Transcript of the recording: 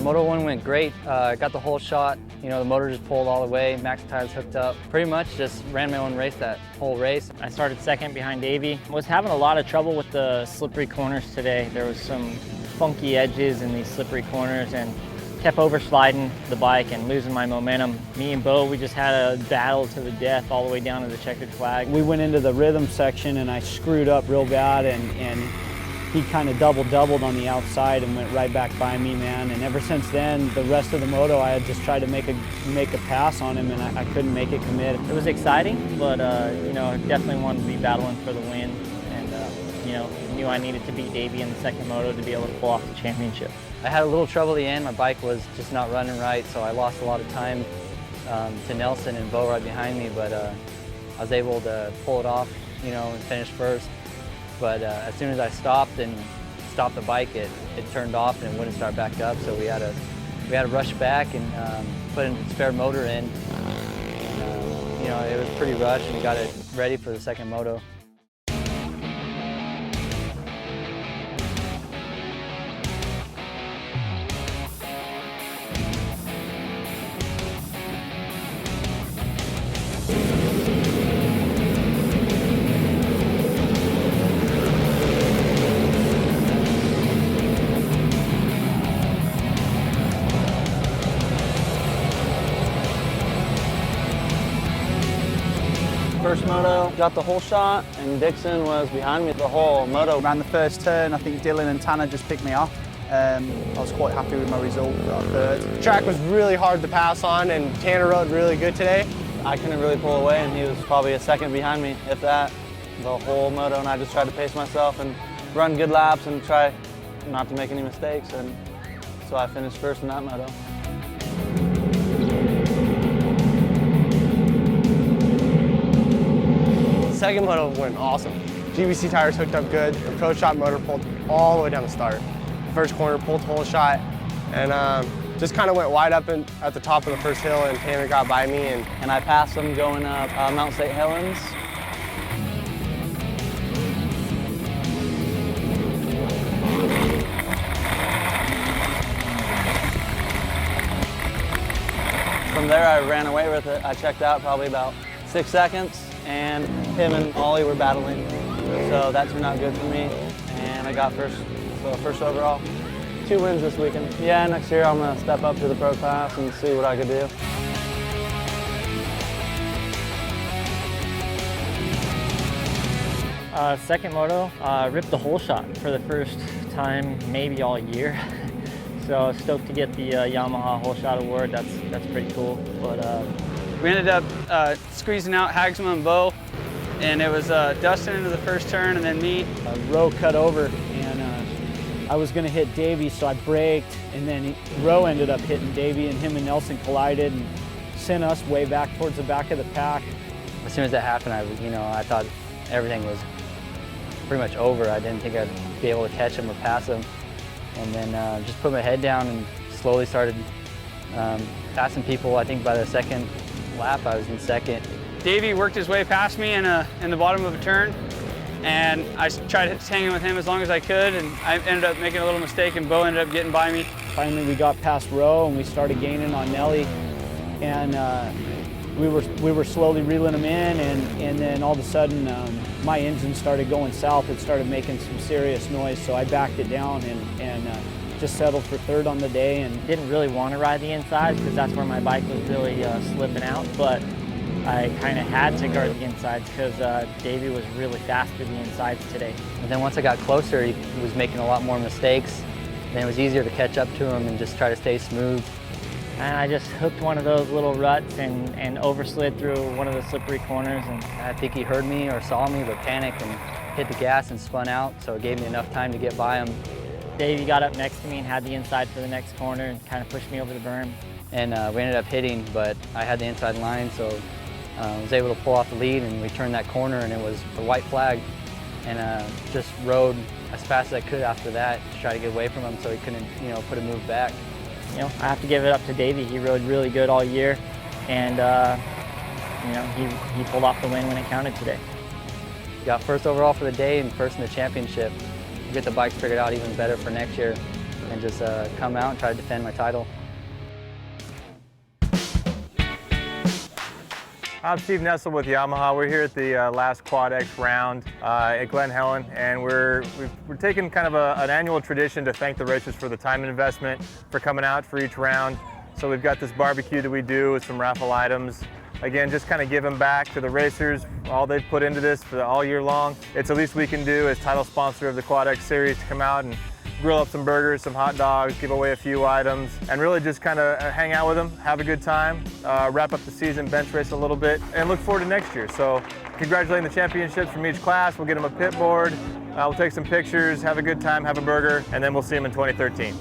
Moto 1 went great. Got the whole shot. You know, the motor just pulled all the way, max tires hooked up. Pretty much just ran my own race that whole race. I started second behind Davey. Was having a lot of trouble with the slippery corners today. There was some funky edges in these slippery corners and kept oversliding the bike and losing my momentum. Me and Bo, we just had a battle to the death all the way down to the checkered flag. We went into the rhythm section and I screwed up real bad, and he kind of doubled on the outside and went right back by me, man. And ever since then, the rest of the moto, I had just tried to make a pass on him, and I couldn't make it commit. It was exciting, but you know, definitely wanted to be battling for the win, and you know, knew I needed to beat Davey in the second moto to be able to pull off the championship. I had a little trouble at the end. My bike was just not running right, so I lost a lot of time to Nelson and Bo right behind me, but I was able to pull it off, you know, and finish first. But as soon as I stopped the bike, it turned off and it wouldn't start back up. So we had to rush back and put a spare motor in. And, you know, it was pretty rushed, and we got it ready for the second moto. First moto, got the whole shot, and Dixon was behind me the whole moto. Ran the first turn. I think Dylan and Tanner just picked me off. I was quite happy with my result, got third. The track was really hard to pass on, and Tanner rode really good today. I couldn't really pull away, and he was probably a second behind me, if that, the whole moto, and I just tried to pace myself and run good laps and try not to make any mistakes, and so I finished first in that moto. Second moto went awesome. GBC tires hooked up good. The Pro Shot motor pulled all the way down the start. First corner, pulled the whole shot, and just kind of went wide up at the top of the first hill, and Tanner got by me, and I passed him going up Mount St. Helens. From there, I ran away with it. I checked out probably about 6 seconds, and him and Ollie were battling. So that turned out good for me, and I got first, so first overall. 2 wins this weekend. Yeah, next year I'm gonna step up to the pro class and see what I could do. Second moto, ripped the whole shot for the first time maybe all year. So stoked to get the Yamaha whole shot award. That's pretty cool. But we ended up squeezing out Haagsma and Bo, and it was Dustin into the first turn and then me. Rowe cut over, and I was going to hit Davey, so I braked, and then Rowe ended up hitting Davey, and him and Nelson collided and sent us way back towards the back of the pack. As soon as that happened, I thought everything was pretty much over. I didn't think I'd be able to catch him or pass him. And then just put my head down and slowly started passing people. I think by the second lap, I was in second. Davey worked his way past me in the bottom of a turn, and I tried hanging with him as long as I could, and I ended up making a little mistake, and Bo ended up getting by me. Finally, we got past Rowe, and we started gaining on Nelly, and we were slowly reeling them in, and then all of a sudden, my engine started going south. It started making some serious noise, so I backed it down and just settled for third on the day. And didn't really want to ride the inside because that's where my bike was really slipping out, but I kind of had to guard the insides because Davey was really fast with the insides today. And then once I got closer, he was making a lot more mistakes. Then it was easier to catch up to him and just try to stay smooth. And I just hooked one of those little ruts and overslid through one of the slippery corners. And I think he heard me or saw me, but panicked and hit the gas and spun out, so it gave me enough time to get by him. Davey got up next to me and had the inside for the next corner and kind of pushed me over the berm. And we ended up hitting, but I had the inside line, so I was able to pull off the lead, and we turned that corner, and it was the white flag. And just rode as fast as I could after that to try to get away from him so he couldn't, put a move back. I have to give it up to Davey. He rode really good all year, and he pulled off the win when it counted today. Got first overall for the day and first in the championship. We'll get the bikes figured out even better for next year and just come out and try to defend my title. I'm Steve Nessel with Yamaha. We're here at the last Quad-X round at Glen Helen, and we're taking kind of an annual tradition to thank the racers for the time and investment for coming out for each round. So we've got this barbecue that we do with some raffle items. Again, just kind of giving back to the racers, all they've put into this for all year long. It's the least we can do as title sponsor of the Quad-X Series to come out and grill up some burgers, some hot dogs, give away a few items, and really just kind of hang out with them, have a good time, wrap up the season, bench race a little bit, and look forward to next year. So congratulating the championships from each class. We'll get them a pit board, we'll take some pictures, have a good time, have a burger, and then we'll see them in 2013.